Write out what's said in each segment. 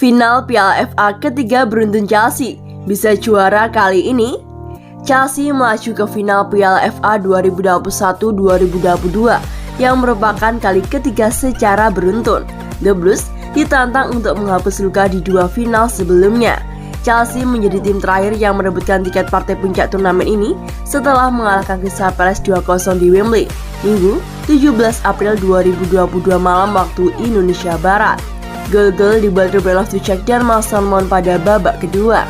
Final Piala FA ketiga beruntun Chelsea bisa juara kali ini. Chelsea melaju ke final Piala FA 2021-2022 yang merupakan kali ketiga secara beruntun. The Blues ditantang untuk menghapus luka di dua final sebelumnya. Chelsea menjadi tim terakhir yang merebutkan tiket partai puncak turnamen ini setelah mengalahkan Crystal Palace 2-0 di Wembley, Minggu 17 April 2022 malam waktu Indonesia Barat. Gol-gol dibuat Ruben Loftus-Cheek dan Mason Mount pada babak kedua.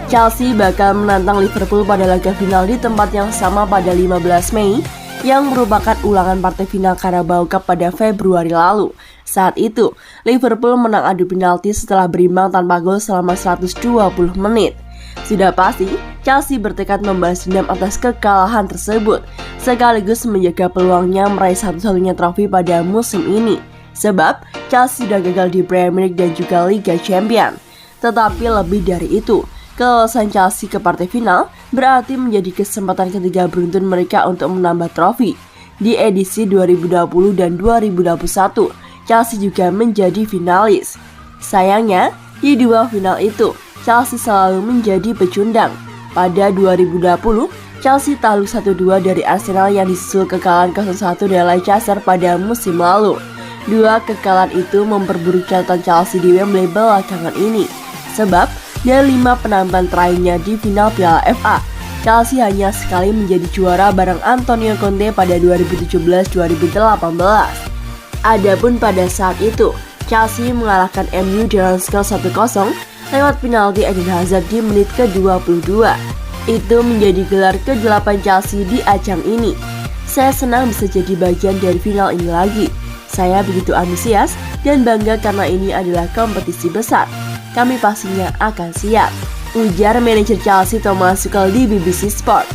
Chelsea bakal menantang Liverpool pada laga final di tempat yang sama pada 15 Mei yang merupakan ulangan partai final Carabao Cup pada Februari lalu. Saat itu, Liverpool menang adu penalti setelah berimbang tanpa gol selama 120 menit. Sudah pasti, Chelsea bertekad membalas dendam atas kekalahan tersebut, sekaligus menjaga peluangnya meraih satu-satunya trofi pada musim ini. Sebab, Chelsea sudah gagal di Premier League dan juga Liga Champions. Tetapi lebih dari itu, kelolosan Chelsea ke partai final berarti menjadi kesempatan ketiga beruntun mereka untuk menambah trofi. Di edisi 2020 dan 2021, Chelsea juga menjadi finalis. Sayangnya, di dua final itu, Chelsea selalu menjadi pecundang. Pada 2020, Chelsea takluk 1-2 dari Arsenal yang disusul kekalahan 0-1 dari Leicester pada musim lalu. Dua kekalahan itu memperburuk catatan Chelsea di Wembley belakangan ini. Sebab, dari 5 penampilan terakhirnya di final Piala FA, Chelsea hanya sekali menjadi juara bareng Antonio Conte pada 2017-2018. Adapun pada saat itu, Chelsea mengalahkan MU dengan skor 1-0 lewat penalti Eden Hazard di menit ke-22. Itu menjadi gelar ke-8 Chelsea di ajang ini. Saya senang bisa jadi bagian dari final ini lagi. Saya begitu antusias dan bangga karena ini adalah kompetisi besar. Kami pastinya akan siap, ujar manajer Chelsea Thomas Tuchel di BBC Sport.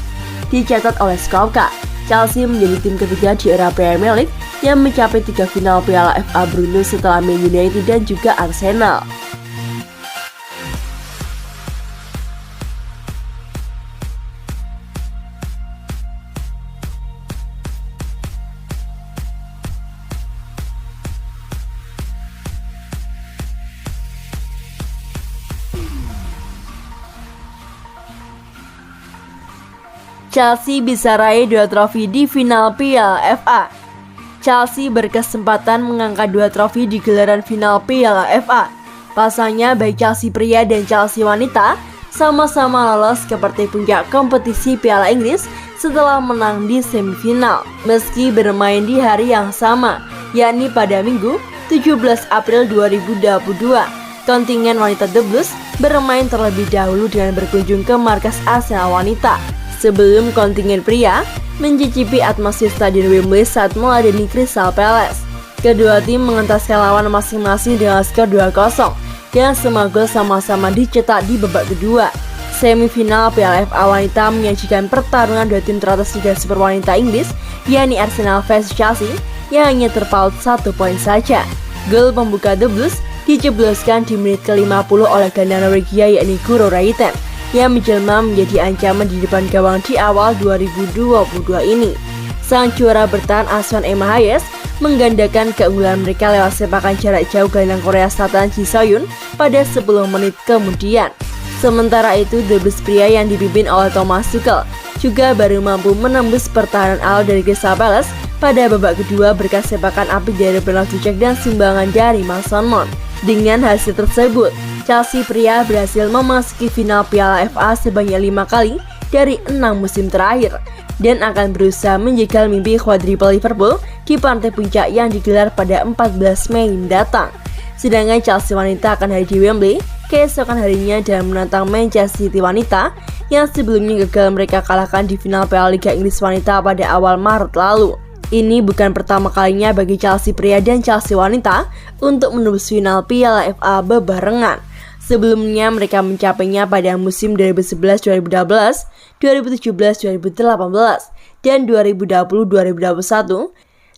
Dicatat oleh Skovka, Chelsea menjadi tim ketiga di era Premier League yang mencapai 3 final Piala FA beruntun setelah Man United dan juga Arsenal. Chelsea bisa raih 2 trofi di final Piala FA. Chelsea berkesempatan mengangkat 2 trofi di gelaran final Piala FA. Pasalnya baik Chelsea pria dan Chelsea wanita sama-sama lolos ke partai puncak kompetisi Piala Inggris setelah menang di semifinal. Meski bermain di hari yang sama, yakni pada Minggu 17 April 2022, kontingen wanita The Blues bermain terlebih dahulu dengan berkunjung ke markas Arsenal wanita sebelum kontingen pria mencicipi atmosfer Stadion Wembley saat meladeni Crystal Palace. Kedua tim mengentaskan lawan masing-masing dengan skor 2-0 dan semua gol sama-sama dicetak di babak kedua. Semifinal Piala FA wanita menyajikan pertarungan dua tim teratas Liga Super wanita Inggris, yakni Arsenal vs Chelsea yang hanya terpaut 1 poin saja. Gol pembuka The Blues dijebloskan di menit ke-50 oleh gelandang Norwegia yakni Guro Reiten yang menjelma menjadi ancaman di depan gawang di awal 2022 ini. Sang juara bertahan Ahsan Emma Hayes menggandakan keunggulan mereka lewat sepakan jarak jauh gelandang Korea Selatan Ji So-yun pada 10 menit kemudian. Sementara itu, The Blues pria yang dipimpin oleh Thomas Tuchel juga baru mampu menembus pertahanan awal dari Crystal Palace pada babak kedua berkat sepakan apik dari Ruben Loftus-Cheek dan sumbangan dari Mason Mount. Dengan hasil tersebut, Chelsea pria berhasil memasuki final Piala FA sebanyak 5 kali dari 6 musim terakhir dan akan berusaha menjegal mimpi quadruple Liverpool di partai puncak yang digelar pada 14 Mei mendatang. Sedangkan Chelsea wanita akan hadir di Wembley keesokan harinya dan menantang Manchester City wanita yang sebelumnya gagal mereka kalahkan di final Piala Liga Inggris wanita pada awal Maret lalu. Ini bukan pertama kalinya bagi Chelsea pria dan Chelsea wanita untuk menembus final Piala FA bebarengan. Sebelumnya mereka mencapainya pada musim 2011-2012, 2017-2018, dan 2020-2021,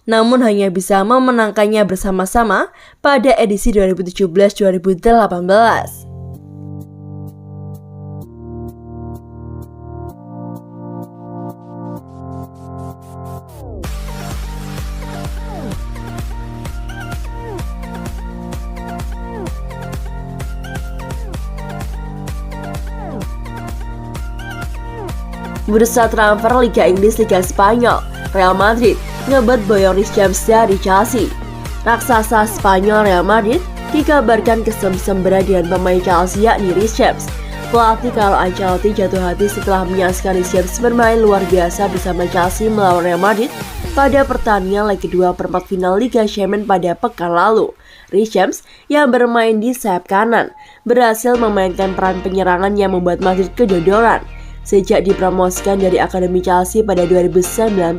namun hanya bisa memenangkannya bersama-sama pada edisi 2017-2018. Bursa transfer Liga Inggris Liga Spanyol, Real Madrid ngebet boyong Reece James dari Chelsea. Raksasa Spanyol Real Madrid dikabarkan kesem-sem dengan pemain Chelsea yakni Reece James. Pelatih Carlo Ancelotti jatuh hati setelah menyaksikan Reece James bermain luar biasa bersama Chelsea melawan Real Madrid pada pertandingan leg kedua perempat final Liga Champions pada pekan lalu. Reece James yang bermain di sayap kanan berhasil memainkan peran penyerangan yang membuat Madrid kedodoran. Sejak dipromosikan dari Akademi Chelsea pada 2019,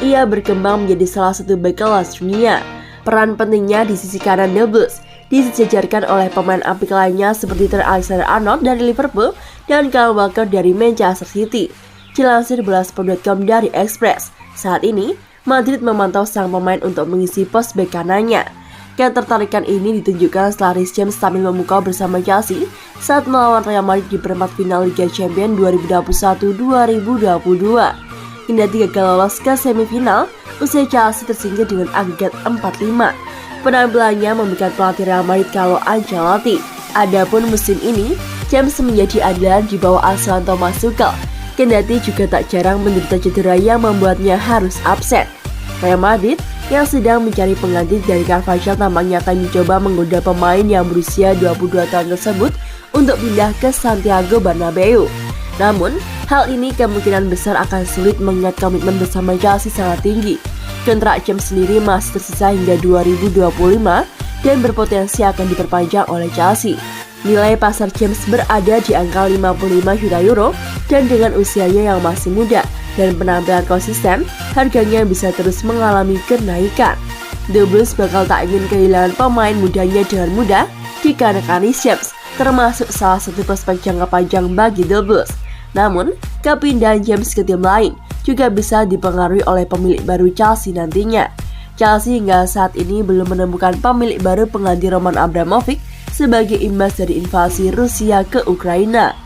ia berkembang menjadi salah satu bek kelas dunia. Peran pentingnya di sisi kanan The Blues disejajarkan oleh pemain apik lainnya seperti Trent Alexander-Arnold dari Liverpool dan Kyle Walker dari Manchester City. Dilansir bola.com dari Express, saat ini Madrid memantau sang pemain untuk mengisi pos bek kanannya. Ketertarikan ini ditunjukkan setelah Reece James tampil memukau bersama Chelsea saat melawan Real Madrid di perempat final Liga Champions 2021-2022. Kendati gagal lolos ke semifinal, usai Chelsea tersingkir dengan agregat 4-5. Penampilannya memberikan pelatih Real Madrid Carlo Ancelotti. Adapun musim ini, James menjadi andalan di bawah asuhan Thomas Tuchel. Kendati juga tak jarang menderita cedera yang membuatnya harus absen. Real Madrid yang sedang mencari pengganti dari Carvajal tampaknya akan mencoba menggoda pemain yang berusia 22 tahun tersebut untuk pindah ke Santiago Bernabeu. Namun, hal ini kemungkinan besar akan sulit mengingat komitmen bersama Chelsea sangat tinggi. Kontrak James sendiri masih tersisa hingga 2025 dan berpotensi akan diperpanjang oleh Chelsea. Nilai pasar James berada di angka 55 juta euro dan dengan usianya yang masih muda dan penampilan konsisten, harganya bisa terus mengalami kenaikan. The Blues bakal tak ingin kehilangan pemain mudanya dengan mudah dikarenakan Reece James termasuk salah satu prospek jangka panjang bagi The Blues. Namun, kepindahan James ke tim lain juga bisa dipengaruhi oleh pemilik baru Chelsea nantinya. Chelsea hingga saat ini belum menemukan pemilik baru pengganti Roman Abramovich sebagai imbas dari invasi Rusia ke Ukraina.